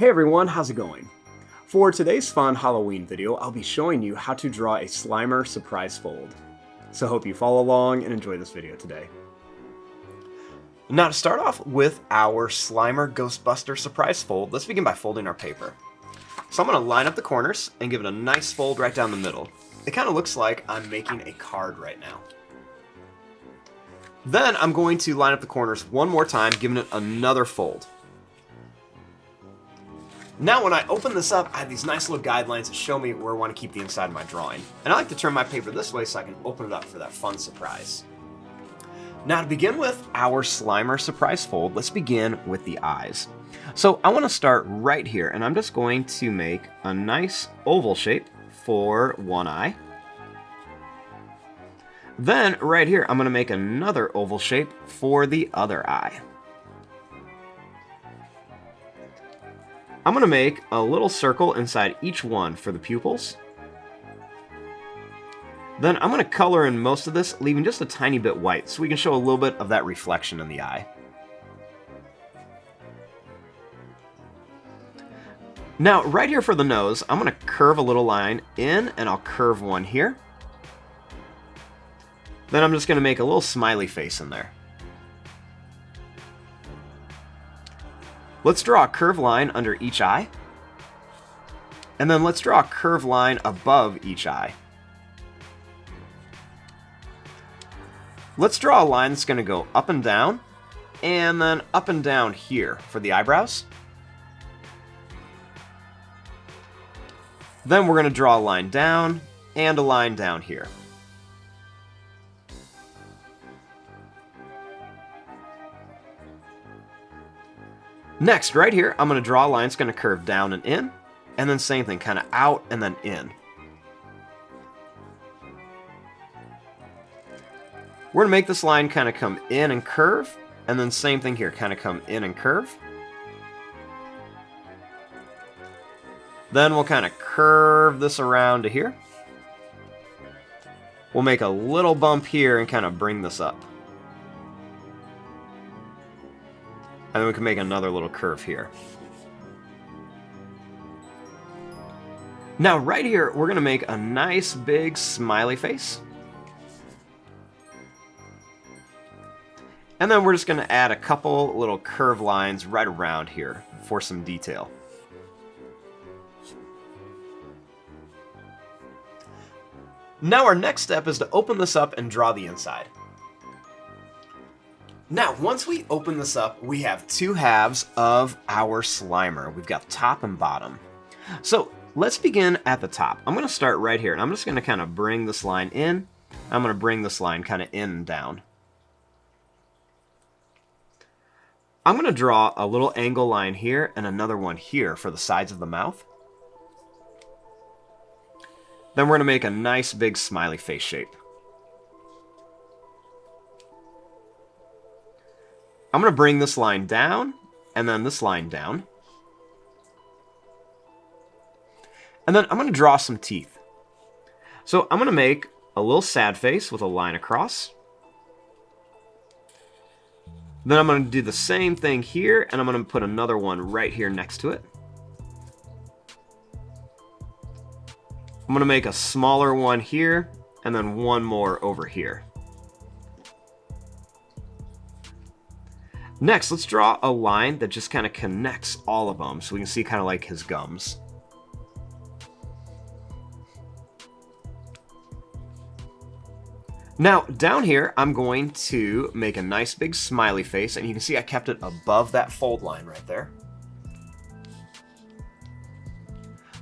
Hey everyone, how's it going? For today's fun Halloween video, I'll be showing you how to draw a Slimer surprise fold. So hope you follow along and enjoy this video today. Now to start off with our Slimer Ghostbuster surprise fold, let's begin by folding our paper. So I'm going to line up the corners and give it a nice fold right down the middle. It kind of looks like I'm making a card right now. Then I'm going to line up the corners one more time, giving it another fold. Now when I open this up, I have these nice little guidelines that show me where I want to keep the inside of my drawing. And I like to turn my paper this way so I can open it up for that fun surprise. Now to begin with our Slimer surprise fold, let's begin with the eyes. So I want to start right here, and I'm just going to make a nice oval shape for one eye. Then right here, I'm going to make another oval shape for the other eye. I'm going to make a little circle inside each one for the pupils. Then I'm going to color in most of this, leaving just a tiny bit white so we can show a little bit of that reflection in the eye. Now right here for the nose, I'm going to curve a little line in, and I'll curve one here. Then I'm just going to make a little smiley face in there. Let's draw a curved line under each eye. And then let's draw a curved line above each eye. Let's draw a line that's going to go up and down, and then up and down here for the eyebrows. Then we're going to draw a line down, and a line down here. Next, right here, I'm going to draw a line that's going to curve down and in, and then same thing, kind of out and then in. We're going to make this line kind of come in and curve, and then same thing here, kind of come in and curve. Then we'll kind of curve this around to here. We'll make a little bump here and kind of bring this up. And then we can make another little curve here. Now right here, we're going to make a nice big smiley face. And then we're just going to add a couple little curved lines right around here for some detail. Now our next step is to open this up and draw the inside. Now, once we open this up, we have two halves of our Slimer. We've got top and bottom. So let's begin at the top. I'm going to start right here, and I'm just going to kind of bring this line in. I'm going to bring this line kind of in and down. I'm going to draw a little angle line here and another one here for the sides of the mouth. Then we're going to make a nice big smiley face shape. I'm going to bring this line down, and then this line down. And then I'm going to draw some teeth. So I'm going to make a little sad face with a line across. Then I'm going to do the same thing here, and I'm going to put another one right here next to it. I'm going to make a smaller one here, and then one more over here. Next, let's draw a line that just kind of connects all of them so we can see kind of like his gums. Now, down here, I'm going to make a nice big smiley face, and you can see I kept it above that fold line right there.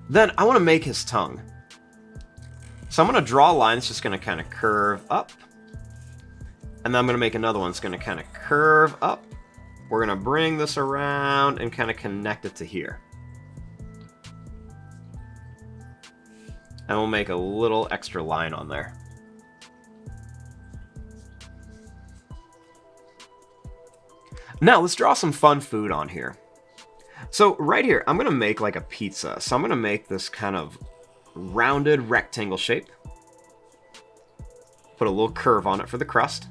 Then I want to make his tongue. So I'm going to draw a line that's just going to kind of curve up. And then I'm going to make another one that's going to kind of curve up. We're going to bring this around and kind of connect it to here. And we'll make a little extra line on there. Now let's draw some fun food on here. So right here, I'm going to make like a pizza. So I'm going to make this kind of rounded rectangle shape. Put a little curve on it for the crust.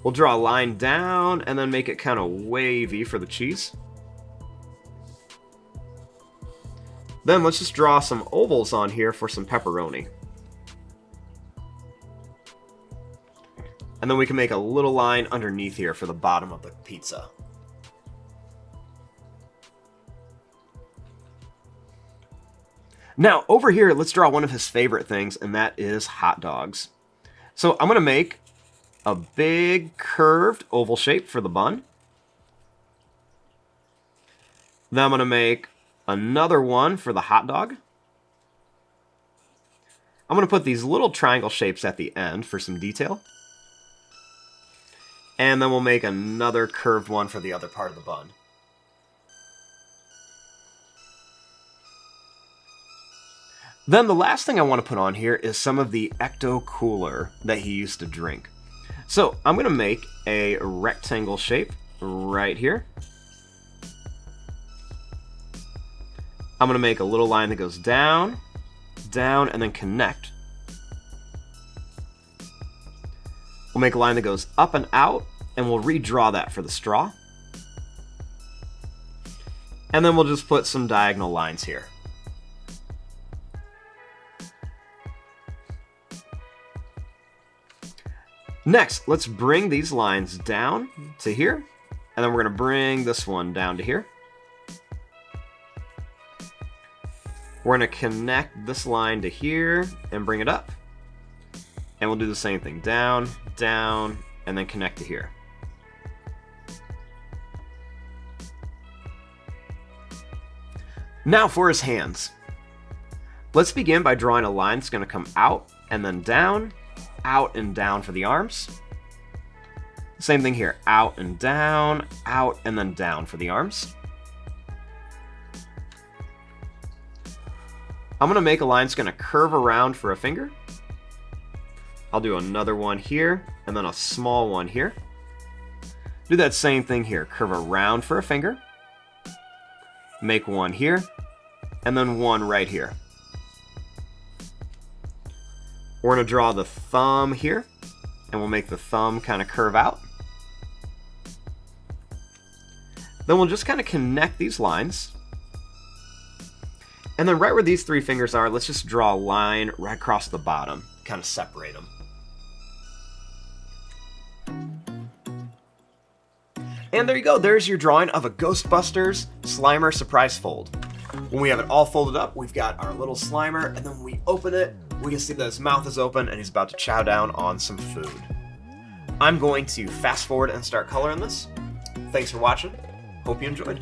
We'll draw a line down and then make it kind of wavy for the cheese. Then let's just draw some ovals on here for some pepperoni. And then we can make a little line underneath here for the bottom of the pizza. Now, over here, let's draw one of his favorite things, and that is hot dogs. So I'm going to make a big curved oval shape for the bun. Then I'm going to make another one for the hot dog. I'm going to put these little triangle shapes at the end for some detail. And then we'll make another curved one for the other part of the bun. Then the last thing I want to put on here is some of the Ecto Cooler that he used to drink. So I'm going to make a rectangle shape right here. I'm going to make a little line that goes down, down, and then connect. We'll make a line that goes up and out, and we'll redraw that for the straw. And then we'll just put some diagonal lines here. Next, let's bring these lines down to here, and then we're going to bring this one down to here. We're going to connect this line to here and bring it up. And we'll do the same thing, down, down, and then connect to here. Now for his hands. Let's begin by drawing a line that's going to come out and then down, out and down for the arms. Same thing here, out and down, out and then down for the arms. I'm going to make a line that's going to curve around for a finger. I'll do another one here, and then a small one here. Do that same thing here, curve around for a finger. Make one here, and then one right here. We're going to draw the thumb here, and we'll make the thumb kind of curve out. Then we'll just kind of connect these lines. And then right where these three fingers are, let's just draw a line right across the bottom, kind of separate them. And there you go, there's your drawing of a Ghostbusters Slimer surprise fold. When we have it all folded up, we've got our little Slimer, and then when we open it, we can see that his mouth is open and he's about to chow down on some food. I'm going to fast forward and start coloring this. Thanks for watching. Hope you enjoyed.